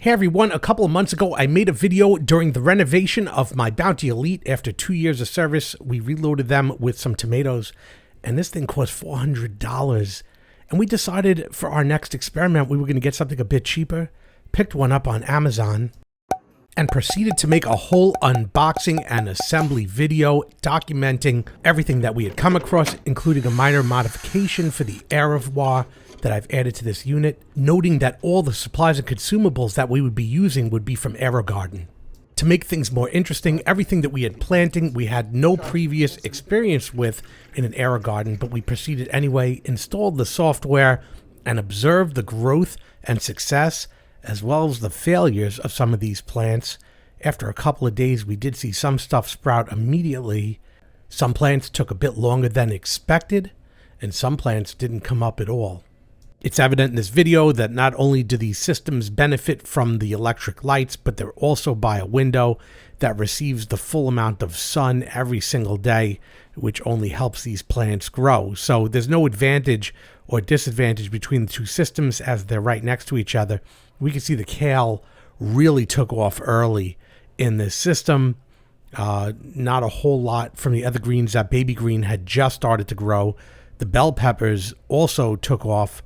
Hey everyone, a couple of months ago I made a video during the renovation of my Bounty Elite. After 2 years of service, we reloaded them with some tomatoes, and this thing cost $400. And we decided for our next experiment we were going to get something a bit cheaper, picked one up on Amazon, and proceeded to make a whole unboxing and assembly video documenting everything that we had come across, including a minor modification for the Aerogarden that I've added to this unit, noting that all the supplies and consumables that we would be using would be from Aerogarden. To make things more interesting, everything that we had planting, we had no previous experience with in an Aerogarden, but we proceeded anyway, installed the software, and observed the growth and success, as well as the failures of some of these plants. After a couple of days, we did see some stuff sprout immediately. Some plants took a bit longer than expected, and some plants didn't come up at all. It's evident in this video that not only do these systems benefit from the electric lights, but they're also by a window that receives the full amount of sun every single day, which only helps these plants grow. So there's no advantage or disadvantage between the two systems as they're right next to each other. We can see the kale really took off early in this system. Not a whole lot from the other greens. That baby green had just started to grow. The bell peppers also took off.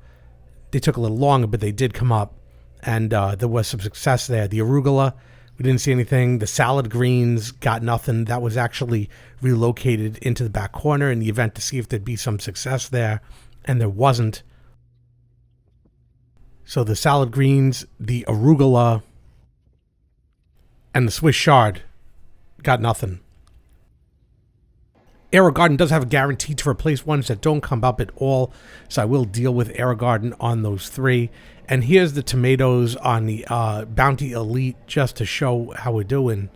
They took a little longer, but they did come up, and there was some success there. The arugula, we didn't see anything. The salad greens got nothing. That was actually relocated into the back corner in the event to see if there'd be some success there, and there wasn't. So the salad greens, the arugula, and the Swiss chard got nothing. Aerogarden does have a guarantee to replace ones that don't come up at all, so I will deal with Aerogarden on those three. And here's the tomatoes on the Bounty Elite just to show how we're doing.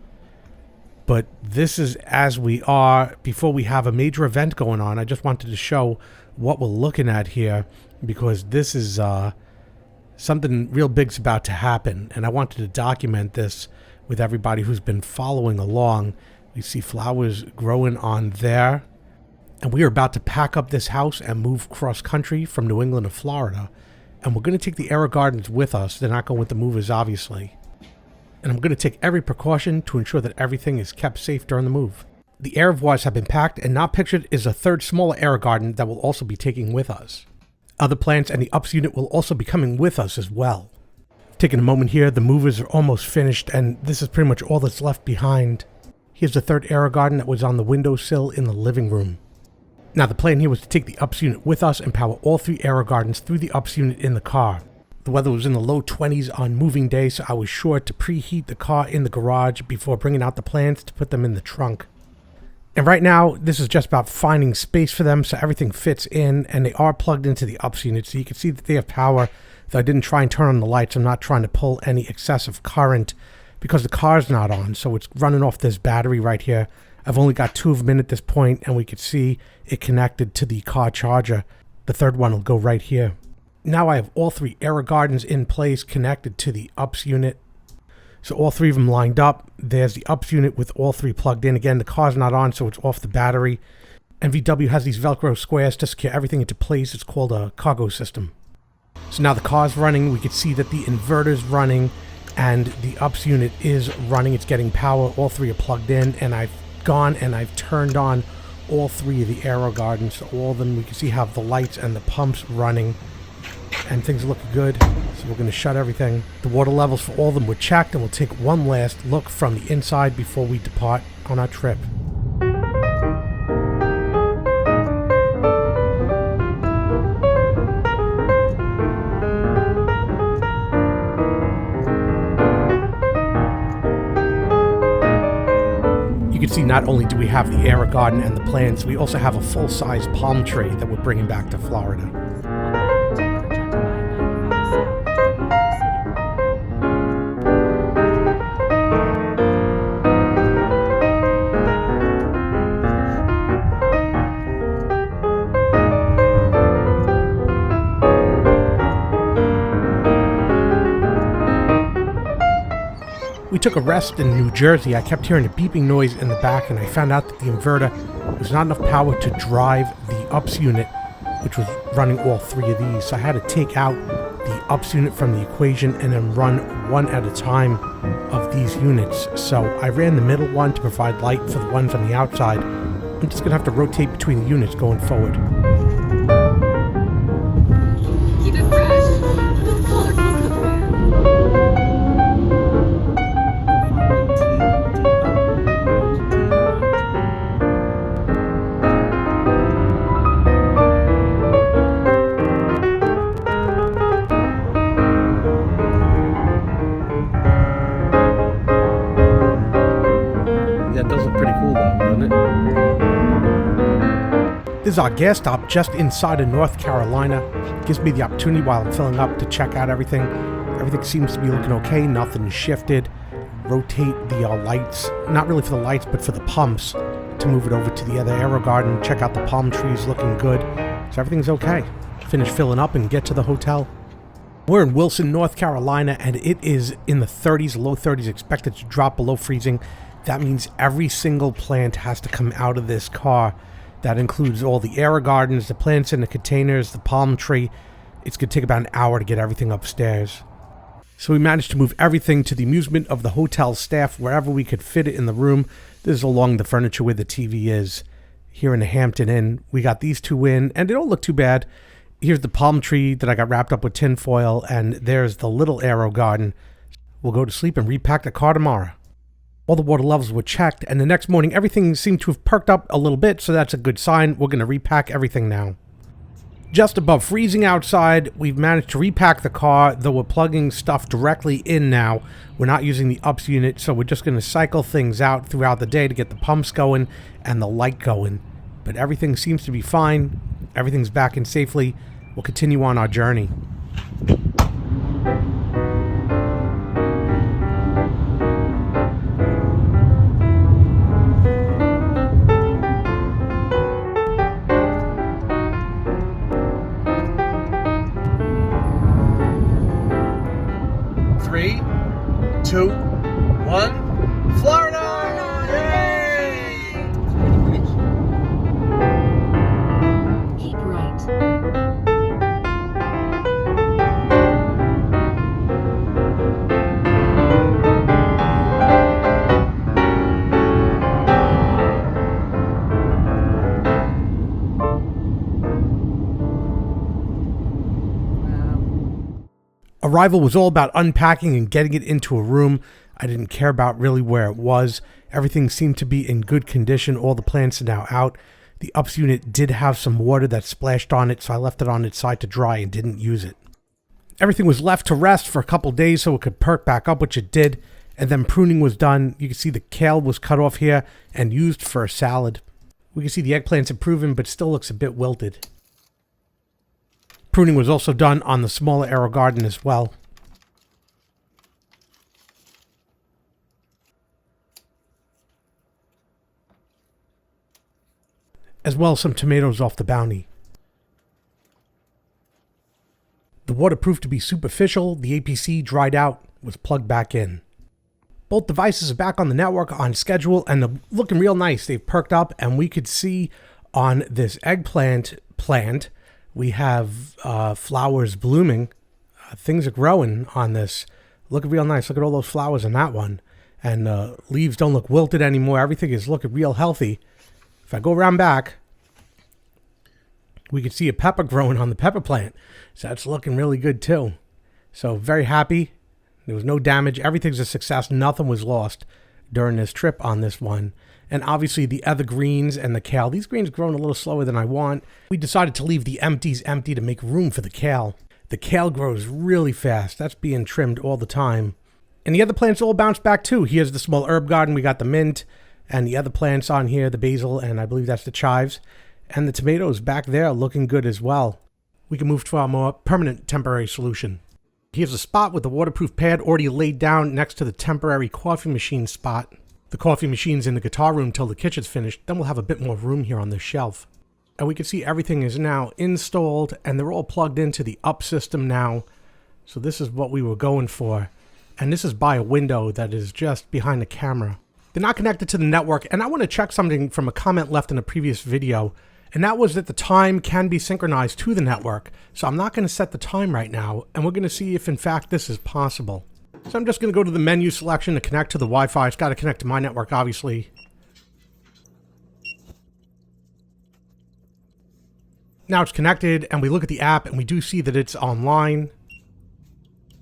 But this is as we are before we have a major event going on. I just wanted to show what we're looking at here, because this is something real big's about to happen, and I wanted to document this with everybody who's been following along. You see flowers growing on there. And we are about to pack up this house and move cross country from New England to Florida. And we're going to take the Aerogardens with us. They're not going with the movers, obviously. And I'm going to take every precaution to ensure that everything is kept safe during the move. The Aerogarden have been packed, and not pictured is a third smaller Aerogarden that will also be taking with us. Other plants and the UPS unit will also be coming with us as well. Taking a moment here, the movers are almost finished, and this is pretty much all that's left behind. Here's the third Aerogarden that was on the windowsill in the living room. Now the plan here was to take the UPS unit with us and power all three Aerogardens through the UPS unit in the car. The weather was in the low 20s on moving day, so I was sure to preheat the car in the garage before bringing out the plants to put them in the trunk. And right now, this is just about finding space for them so everything fits in, and they are plugged into the UPS unit, so you can see that they have power. Though I didn't try and turn on the lights, I'm not trying to pull any excessive current, because the car's not on, so it's running off this battery right here. I've only got 2 of them in at this point, and we could see it connected to the car charger. The third one will go right here. Now I have all three Aerogardens in place, connected to the UPS unit. So all three of them lined up. There's the UPS unit with all three plugged in. Again, the car's not on, so it's off the battery. And VW has these Velcro squares to secure everything into place. It's called a cargo system. So now the car's running. We could see that the inverter's running, and the UPS unit is running. It's getting power. All three are plugged in, and I've gone and I've turned on all three of the Aerogardens. So all of them, we can see have the lights and the pumps running, and things look good. So we're going to shut everything. The water levels for all of them were checked, and we'll take one last look from the inside before we depart on our trip. You can see not only do we have the Aerogarden and the plants, we also have a full-size palm tree that we're bringing back to Florida. We took a rest in New Jersey. I kept hearing a beeping noise in the back, and I found out that the inverter was not enough power to drive the UPS unit, which was running all three of these. So I had to take out the ups unit from the equation and then run one at a time of these units. So I ran the middle one to provide light for the ones on the outside. I'm just going to have to rotate between the units going forward. Keep it fresh. Yeah, it does look pretty cool though, doesn't it? This is our gas stop just inside of North Carolina. Gives me the opportunity while I'm filling up to check out everything. Everything seems to be looking okay. Nothing shifted. Rotate the lights, not really for the lights, but for the pumps to move it over to the other Aerogarden. Check out the palm trees looking good. So everything's okay. Finish filling up and get to the hotel. We're in Wilson, North Carolina, and it is in the 30s, low 30s, expected to drop below freezing. That means every single plant has to come out of this car. That includes all the Aerogardens, the plants in the containers, the palm tree. It's going to take about an hour to get everything upstairs. So we managed to move everything to the amusement of the hotel staff wherever we could fit it in the room. This is along the furniture where the TV is. Here in the Hampton Inn, we got these two in, and they don't look too bad. Here's the palm tree that I got wrapped up with tin foil, and there's the little Aerogarden. We'll go to sleep and repack the car tomorrow. All the water levels were checked, and the next morning everything seemed to have perked up a little bit, so that's a good sign. We're going to repack everything now. Just above freezing outside, we've managed to repack the car, though we're plugging stuff directly in now. We're not using the ups unit, so we're just going to cycle things out throughout the day to get the pumps going and the light going. But everything seems to be fine. Everything's back in safely. We'll continue on our journey. Three, two, one, Florida! Yay! Keep right. Arrival was all about unpacking and getting it into a room. I didn't care about really where it was. Everything seemed to be in good condition. All the plants are now out. The ups unit did have some water that splashed on it, so I left it on its side to dry and didn't use it. Everything was left to rest for a couple days so it could perk back up, which it did. And then pruning was done. You can see the kale was cut off here and used for a salad. We can see the eggplants improving, but still looks a bit wilted. Pruning was also done on the smaller Aerogarden as well. As well as some tomatoes off the Bounty. The water proved to be superficial. The APC dried out, was plugged back in. Both devices are back on the network on schedule and they're looking real nice. They've perked up, and we could see on this eggplant plant, we have flowers blooming. Things are growing on this. Looking real nice. Look at all those flowers on that one. And leaves don't look wilted anymore. Everything is looking real healthy. If I go around back, we can see a pepper growing on the pepper plant. So that's looking really good too. So very happy. There was no damage. Everything's a success. Nothing was lost during this trip on this one. And obviously the other greens and the kale. These greens growing a little slower than I want. We decided to leave the empties empty to make room for the kale. The kale grows really fast. That's being trimmed all the time. And the other plants all bounced back too. Here's the small herb garden. We got the mint and the other plants on here, the basil, and I believe that's the chives. And the tomatoes back there looking good as well. We can move to our more permanent temporary solution. Here's a spot with the waterproof pad already laid down next to the temporary coffee machine spot. The coffee machine's in the guitar room till the kitchen's finished. Then we'll have a bit more room here on this shelf. And we can see everything is now installed and they're all plugged into the up system now. So this is what we were going for. And this is by a window that is just behind the camera. They're not connected to the network. And I want to check something from a comment left in a previous video. And that was that the time can be synchronized to the network. So I'm not going to set the time right now, and we're going to see if in fact this is possible. So I'm just going to go to the menu selection to connect to the Wi-Fi. It's got to connect to my network, obviously. Now it's connected, and we look at the app, and we do see that it's online.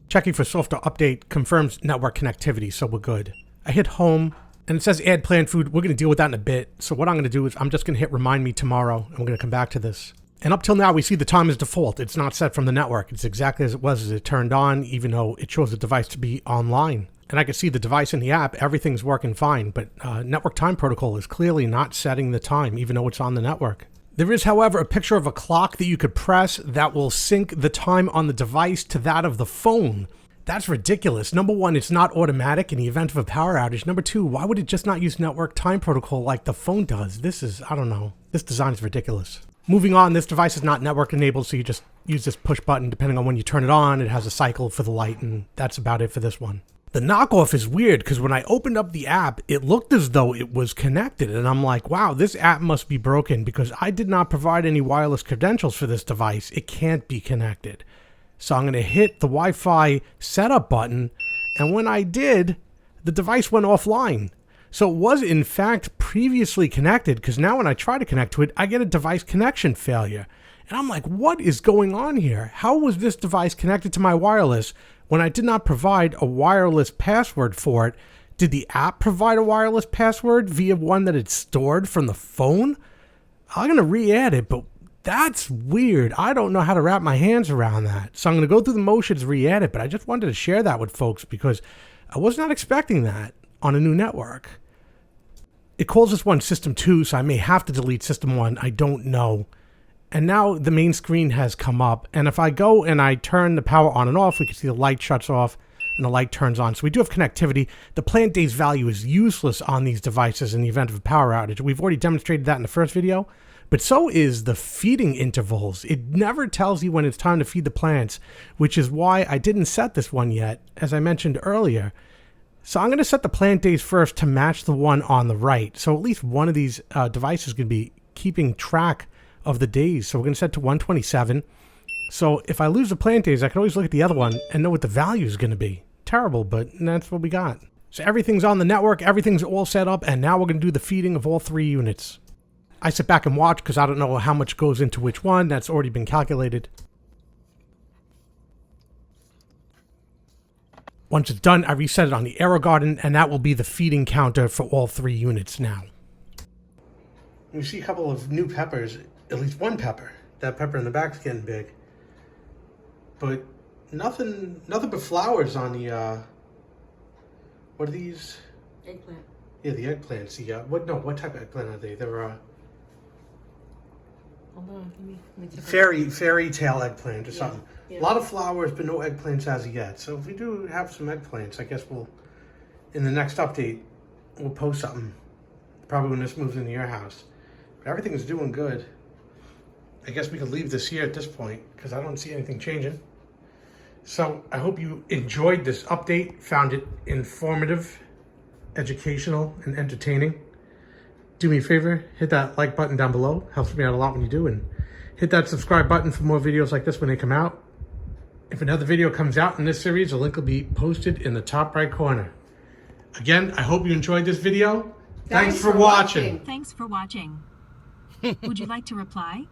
Checking for software update confirms network connectivity, so we're good. I hit home, and it says add planned food. We're going to deal with that in a bit. So what I'm going to do is I'm just going to hit remind me tomorrow, and we're going to come back to this. And up till now, we see the time as default. It's not set from the network. It's exactly as it was as it turned on, even though it shows the device to be online. And I can see the device in the app. Everything's working fine, but network time protocol is clearly not setting the time, even though it's on the network. There is, however, a picture of a clock that you could press that will sync the time on the device to that of the phone. That's ridiculous. Number one, it's not automatic in the event of a power outage. Number two, why would it just not use network time protocol like the phone does? This is, I don't know. This design is ridiculous. Moving on, this device is not network enabled, so you just use this push button. Depending on when you turn it on, it has a cycle for the light, and that's about it for this one. The knockoff is weird because when I opened up the app, it looked as though it was connected, and I'm like, wow, this app must be broken because I did not provide any wireless credentials for this device. It can't be connected. So I'm going to hit the Wi-Fi setup button, and when I did, the device went offline. So it was in fact previously connected, because now when I try to connect to it, I get a device connection failure. And I'm like, what is going on here? How was this device connected to my wireless when I did not provide a wireless password for it? Did the app provide a wireless password via one that it stored from the phone? I'm going to re-add it, but that's weird. I don't know how to wrap my hands around that. So I'm going to go through the motions, re-add it, but I just wanted to share that with folks because I was not expecting that on a new network. It calls this one System 2, so I may have to delete System 1. I don't know. And now the main screen has come up, and if I go and I turn the power on and off, we can see the light shuts off and the light turns on. So we do have connectivity. The plant days value is useless on these devices in the event of a power outage. We've already demonstrated that in the first video. But so is the feeding intervals. It never tells you when it's time to feed the plants, which is why I didn't set this one yet, as I mentioned earlier. So I'm going to set the plant days first to match the one on the right. So at least one of these devices is going to be keeping track of the days. So we're going to set to 127. So if I lose the plant days, I can always look at the other one and know what the value is going to be. Terrible, but that's what we got. So everything's on the network. Everything's all set up. And now we're going to do the feeding of all 3 units. I sit back and watch because I don't know how much goes into which one. That's already been calculated. Once it's done, I reset it on the Aerogarden, and that will be the feeding counter for all 3 units now. We see a couple of new peppers, at least one pepper. That pepper in the back's getting big. But nothing but flowers on the, what are these? Eggplant. Yeah, the eggplants. What type of eggplant are they? They're, Hold on, let me take fairy tale eggplant or something. Yeah. A lot of flowers, but no eggplants as of yet. So if we do have some eggplants, I guess we'll, in the next update, we'll post something. Probably when this moves into your house. But everything is doing good. I guess we could leave this here at this point because I don't see anything changing. So I hope you enjoyed this update, found it informative, educational, and entertaining. Do me a favor, hit that like button down below. Helps me out a lot when you do. And hit that subscribe button for more videos like this when they come out. If another video comes out in this series, a link will be posted in the top right corner. Again, I hope you enjoyed this video. Thanks for watching. Thanks for watching. Would you like to reply?